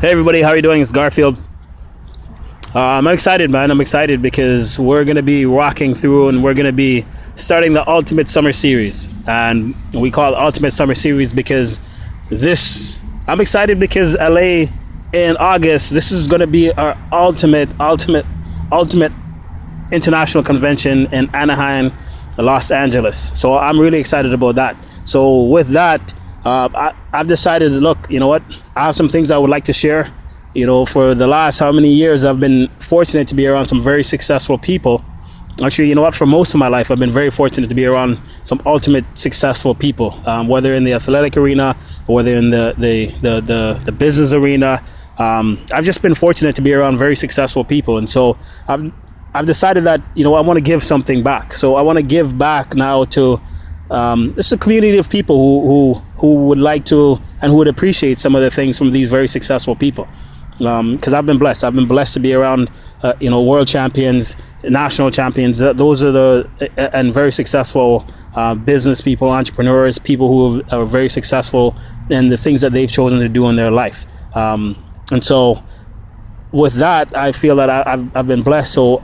Hey everybody, how are you doing? It's Garfield. I'm excited, man. I'm excited because we're going to be rocking through and we're going to be starting the Ultimate Summer Series. And we call it Ultimate Summer Series because I'm excited because LA in August, this is going to be our ultimate international convention in Anaheim, Los Angeles. So I'm really excited about that. So with that, I've decided, look, you know what, I have some things I would like to share. You know, for the last how many years I've been fortunate to be around some very successful people. Actually, you know what, for most of my life I've been very fortunate to be around some ultimate successful people, whether in the athletic arena or whether in the business arena. I've just been fortunate to be around very successful people, and so I've decided that, you know, I want to give something back. So I want to give back now to it's a community of people who would like to and who would appreciate some of the things from these very successful people. Because I've been blessed. I've been blessed to be around, world champions, national champions. Those are and very successful business people, entrepreneurs, people who are very successful in the things that they've chosen to do in their life. And so, with that, I feel that I've been blessed. So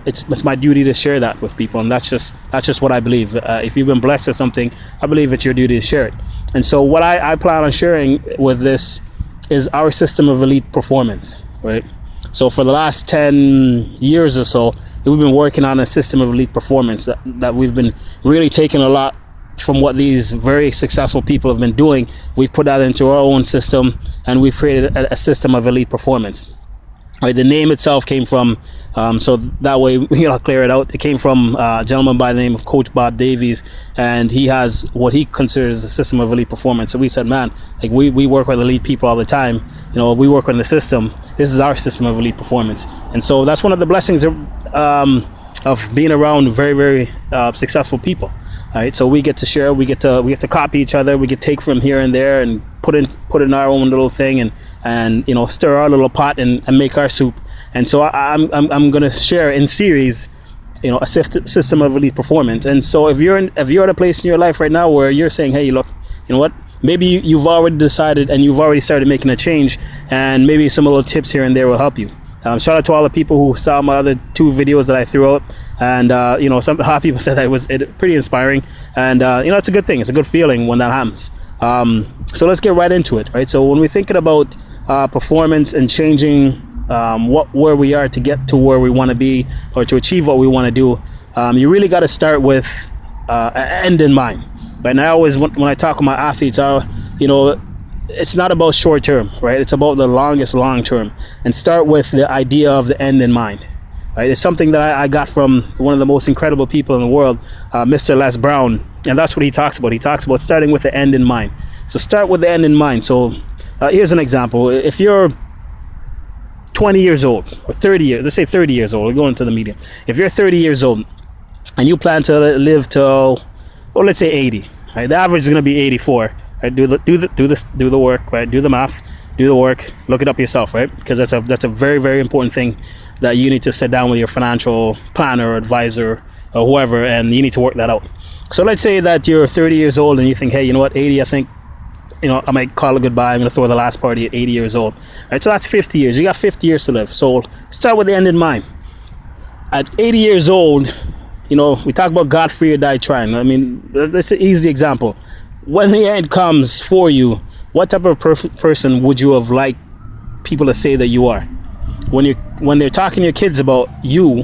it's my duty to share that with people, and that's just what I believe. If you've been blessed with something, I believe it's your duty to share it. And so what I plan on sharing with this is our system of elite performance, right? So for the last 10 years or so, we've been working on a system of elite performance that we've been really taking a lot from what these very successful people have been doing. We've put that into our own system, and we've created a system of elite performance. Right, the name itself came from, so that way I'll clear it out. It came from a gentleman by the name of Coach Bob Davies, and he has what he considers a system of elite performance. So we said, man, like we work with elite people all the time. You know, we work on the system. This is our system of elite performance, and so that's one of the blessings of being around very, very successful people. All right, so we get to share, we get to copy each other, we get take from here and there and put in our own little thing and you know, stir our little pot and make our soup. And so I'm going to share in series, you know, a system of elite performance. And so if you're at a place in your life right now where you're saying, hey, look, you know what, maybe you've already decided and you've already started making a change, and maybe some little tips here and there will help you. Shout out to all the people who saw my other 2 videos that I threw out, and you know, a lot of people said that it was pretty inspiring, and you know, it's a good thing. It's a good feeling when that happens. So let's get right into it, right? So when we're thinking about performance and changing where we are to get to where we want to be or to achieve what we want to do, you really got to start with an end in mind. And I always, when I talk with my athletes, you know, it's not about short term, right? It's about the long term, and start with the idea of the end in mind, right? It's something that I got from one of the most incredible people in the world, Mr. Les Brown, and that's what he talks about. He talks about starting with the end in mind. So start with the end in mind. So here's an example. If you're 20 years old or 30 years, let's say 30 years old, we're going to the medium. If you're 30 years old and you plan to live till, well, let's say 80, right? The average is going to be 84. Right, do the work, right? Do the math, do the work, look it up yourself, right? Because that's a very, very important thing that you need to sit down with your financial planner or advisor or whoever, and you need to work that out. So let's say that you're 30 years old and you think, hey, you know what, 80, I think, you know, I might call it goodbye. I'm going to throw the last party at 80 years old. Right, so that's 50 years. You got 50 years to live. So start with the end in mind. At 80 years old, you know, we talk about God free or die trying. I mean, that's an easy example. When the end comes for you, what type of person would you have liked people to say that you are? When they're talking to your kids about you,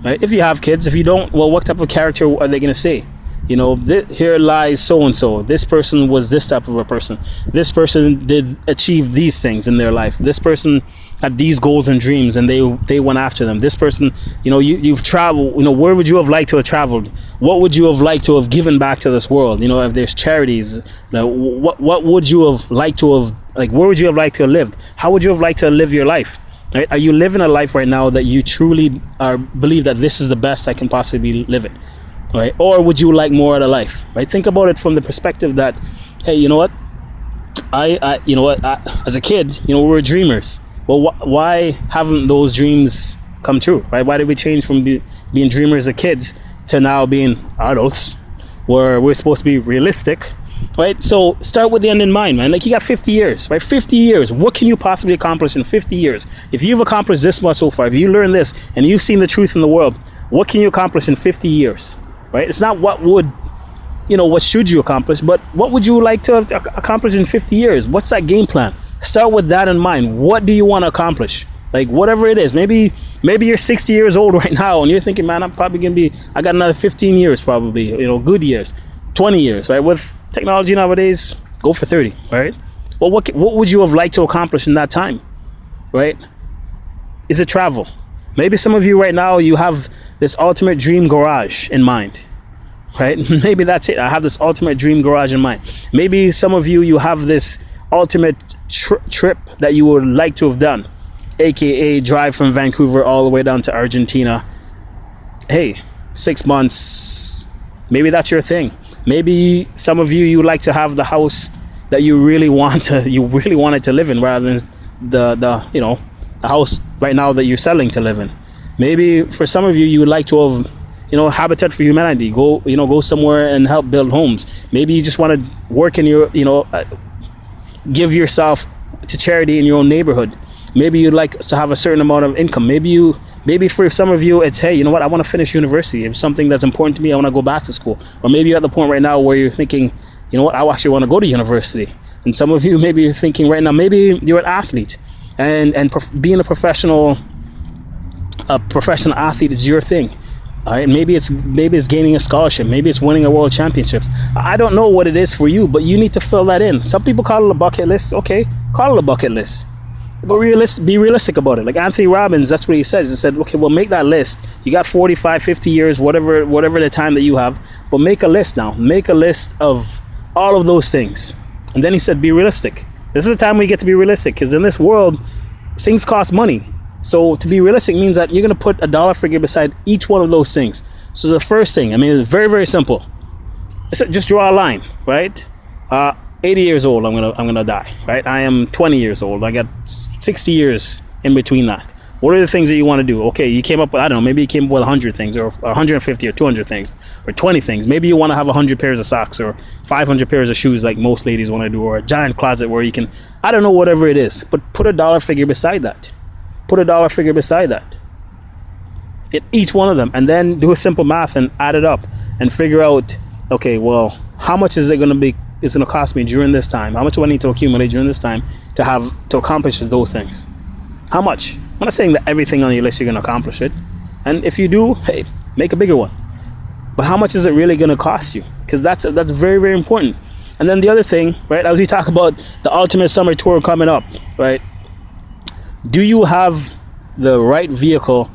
right? If you have kids, if you don't, well, what type of character are they going to say? You know, here lies so-and-so. This person was this type of a person. This person did achieve these things in their life. This person had these goals and dreams, and they went after them. This person, you know, you've traveled. You know, where would you have liked to have traveled? What would you have liked to have given back to this world? You know, if there's charities, you know, what would you have liked to have, like, where would you have liked to have lived? How would you have liked to live your life? Right? Are you living a life right now that you truly believe that this is the best I can possibly live it? Right? Or would you like more out of life? Right? Think about it from the perspective that, hey, you know what? You know what? As a kid, you know, we were dreamers. Well, why haven't those dreams come true? Right? Why did we change from being dreamers as kids to now being adults, where we're supposed to be realistic right? So start with the end in mind, man. Like, you got 50 years, right? 50 years. What can you possibly accomplish in 50 years? If you've accomplished this much so far, if you learn this and you've seen the truth in the world, what can you accomplish in 50 years, right? It's not what should you accomplish, but what would you like to have accomplished in 50 years? What's that game plan? Start with that in mind. What do you want to accomplish? Like, whatever it is. Maybe you're 60 years old right now and you're thinking, man, I got another 15 years probably, good years, 20 years, right? With technology nowadays, go for 30, right? Well, what would you have liked to accomplish in that time, right? Is it travel? Maybe some of you right now, you have this ultimate dream garage in mind, right? Maybe that's it. I have this ultimate dream garage in mind. Maybe some of you have this ultimate trip that you would like to have done, aka drive from Vancouver all the way down to Argentina. Hey, 6 months, maybe that's your thing. Maybe some of you like to have the house that you really wanted to live in, rather than the house right now that you're selling to live in. Maybe for some of you would like to have Habitat for Humanity, go somewhere and help build homes. Maybe you just want to work in your give yourself to charity in your own neighborhood. Maybe you'd like to have a certain amount of income. Maybe for some of you it's, hey, I want to finish university. If something that's important to me, I want to go back to school. Or maybe you're at the point right now where you're thinking, I actually want to go to university. And some of you, maybe you're thinking right now, maybe you're an athlete and being a professional athlete is your thing. All right, maybe it's gaining a scholarship, maybe it's winning a world championships. I don't know what it is for you, but you need to fill that in. Some people call it a bucket list. Okay, call it a bucket list, but be realistic about it. Like Anthony Robbins, that's what he says. He said, okay, well, make that list. You got 45, 50 years, whatever the time that you have, but make a list now. Make a list of all of those things. And then he said, be realistic. This is the time we get to be realistic, because in this world, things cost money. So to be realistic means that you're going to put a dollar figure beside each one of those things. So the first thing, it's very, very simple. Just draw a line, right? 80 years old, I'm gonna die, right? I am 20 years old. I got 60 years in between that. What are the things that you want to do? Okay, you came up with, I don't know, maybe you came up with 100 things, or 150 or 200 things, or 20 things. Maybe you want to have 100 pairs of socks, or 500 pairs of shoes like most ladies want to do, or a giant closet where you can, I don't know, whatever it is. But put a dollar figure beside that. Put a dollar figure beside that. Get each one of them, and then do a simple math and add it up and figure out, okay, well, how much is it going to cost me during this time? How much do I need to accumulate during this time to accomplish those things? How much? I'm not saying that everything on your list you're going to accomplish it. And if you do, hey, make a bigger one. But how much is it really going to cost you? Because that's very, very important. And then the other thing, right, as we talk about the ultimate summer tour coming up, right? Do you have the right vehicle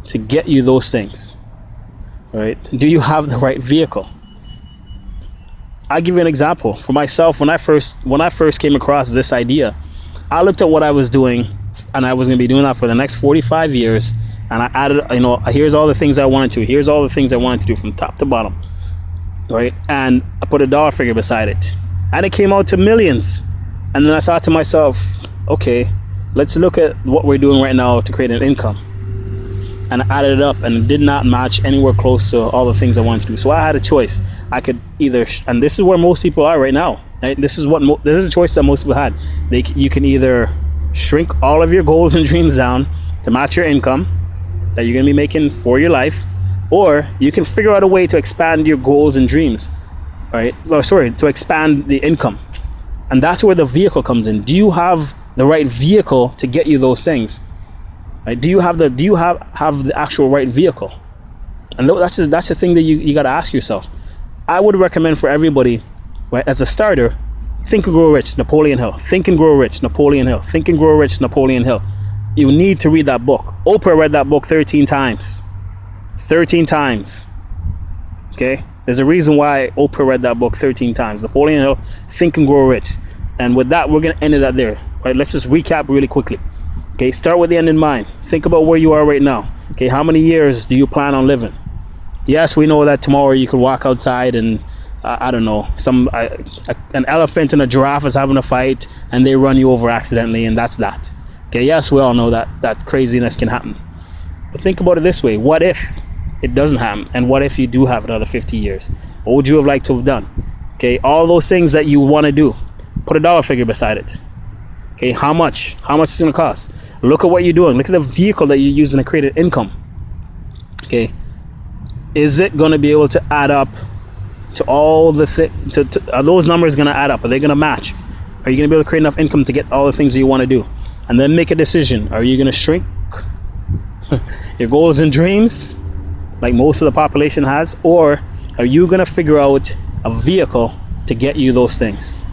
to get you those things? Right? Do you have the right vehicle? I'll give you an example. For myself, when I first came across this idea, I looked at what I was doing, and I was going to be doing that for the next 45 years. And I added, here's all the things I wanted to. Here's all the things I wanted to do from top to bottom. Right? And I put a dollar figure beside it. And it came out to millions. And then I thought to myself, okay, let's look at what we're doing right now to create an income. And I added it up, and it did not match anywhere close to all the things I wanted to do. So I had a choice. I could either, and this is where most people are right now. Right? This is a choice that most people had. You can either shrink all of your goals and dreams down to match your income that you're going to be making for your life, or you can figure out a way to expand your goals and dreams, right? To expand the income. And that's where the vehicle comes in. Do you have the right vehicle to get you those things? Right? Do you have the actual right vehicle? And that's the thing that you got to ask yourself. I would recommend for everybody, right, as a starter, Think and Grow Rich, Napoleon Hill. Think and Grow Rich, Napoleon Hill. Think and Grow Rich, Napoleon Hill. You need to read that book. Oprah read that book 13 times. 13 times. Okay? There's a reason why Oprah read that book 13 times. Napoleon Hill, Think and Grow Rich. And with that, we're going to end it there. Right? Let's just recap really quickly. Okay? Start with the end in mind. Think about where you are right now. Okay? How many years do you plan on living? Yes, we know that tomorrow you could walk outside and I don't know, an elephant and a giraffe is having a fight and they run you over accidentally, and that's that. Okay, yes, we all know that craziness can happen. But think about it this way. What if it doesn't happen? And what if you do have another 50 years? What would you have liked to have done? Okay, all those things that you want to do, put a dollar figure beside it. Okay, how much it's going to cost. Look at what you're doing. Look at the vehicle that you're using to create an income. Okay, is it going to be able to add up to all the are those numbers going to add up? Are they going to match? Are you going to be able to create enough income to get all the things that you want to do? And then make a decision. Are you going to shrink your goals and dreams like most of the population has, or are you going to figure out a vehicle to get you those things?